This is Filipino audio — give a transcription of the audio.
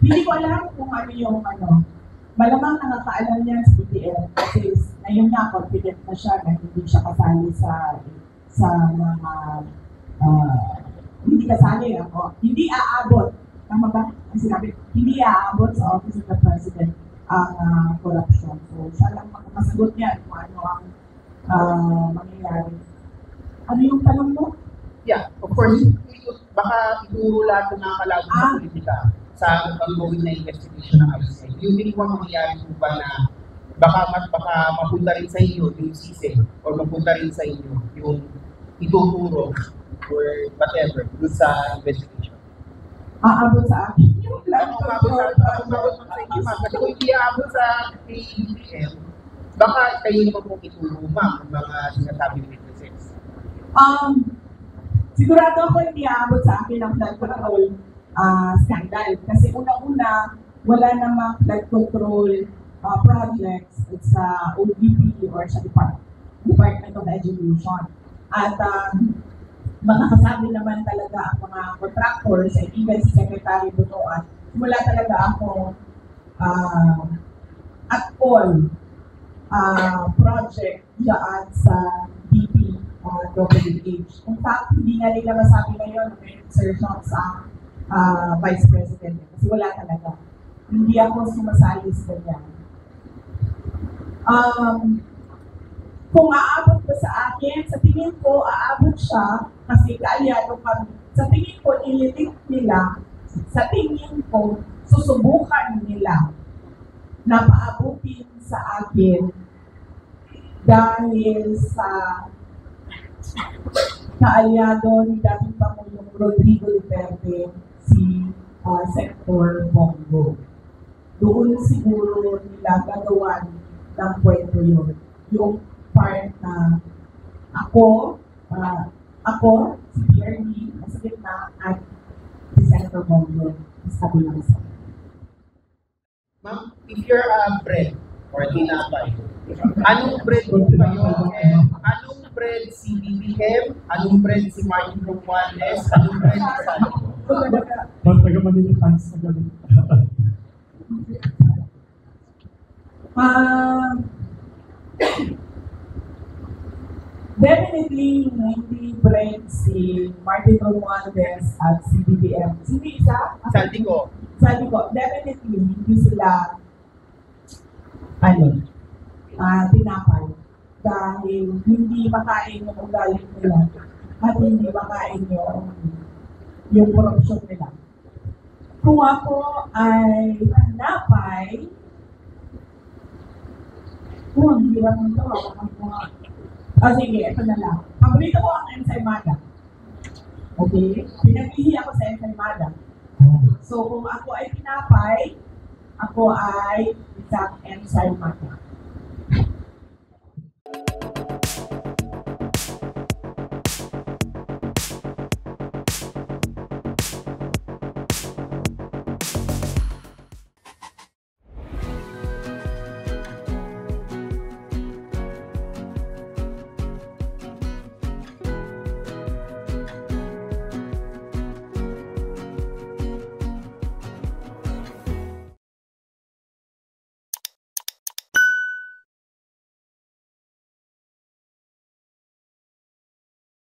Hindi ko alam kung ano yung malamang nakakaalam niya sa BBM kasi ngayon nga confident na siya na hindi siya kasali sa mga hindi kasali ako. Hindi aabot. Tama ba? Ang sinabi, hindi aabot sa Office of the President ang corruption. So, siya lang masagot niya kung ano ang mangyayari. Ano yung tanong mo? Yeah, of course, baka ituro lahat ng nakakalaban sa politika sa ongoing na investigation ng ICC. You think mo mangyayari po ba na baka mapunta rin sa inyo yung sisi or mapunta rin sa inyo yung ituturo or whatever doon sa investigation? Aabot sa akin. Yung aabot sa inyo, ma'am. Kasi kung hindi aabot sa ABM, baka kayo naman pong ituro, ma'am, mga sinasabing witnesses. Sigurado ako hindi aabot sa akin ang flood control scandal. Kasi una-una, wala namang flood control projects sa ODP or sa Department of Education. At makakasabi naman talaga ang mga contractors and even si Secretary Butuan, mula talaga ako at all project dyan sa DPWH. In fact, hindi nga nila masabi ngayon may insertion sa Vice President kasi wala talaga. Hindi ako sumasali sa ganyan. Kung aabot ba sa akin, sa tingin ko, aabot siya kasi kaalyado kami. Sa tingin ko, ililit nila, sa tingin ko, susubukan nila na paabutin sa akin dahil sa kaalyado ni dating Pangulong Rodrigo Duterte, si Sector Bongo. Doon siguro nila gagawan ng kwento yun. Yung part na ako, si PRD, nasa gitna, at si Sector Bongo, sa kabilang sa. Ma'am, if you're a bread or tinapay, anong bread po kayo? Anong bread si BBM? Anong bread si Martin Romualdez? Anong bread si Salvo? Taga-Manila fans na galing. Definitely, hindi bread si Martin Romualdez at si BBM. Hindi isa? Saldico. Definitely, hindi sila tinapay. Dahil hindi makain yung ugali nila at hindi makain yung korupsyon nila. Kung ako ay tinapay, ang hirap nito. Sige, ito na lang. Paborito ko ang ensaymada. Okay? Pinag-ihi ako sa ensaymada. So, kung ako ay tinapay, ako ay isang ensaymada.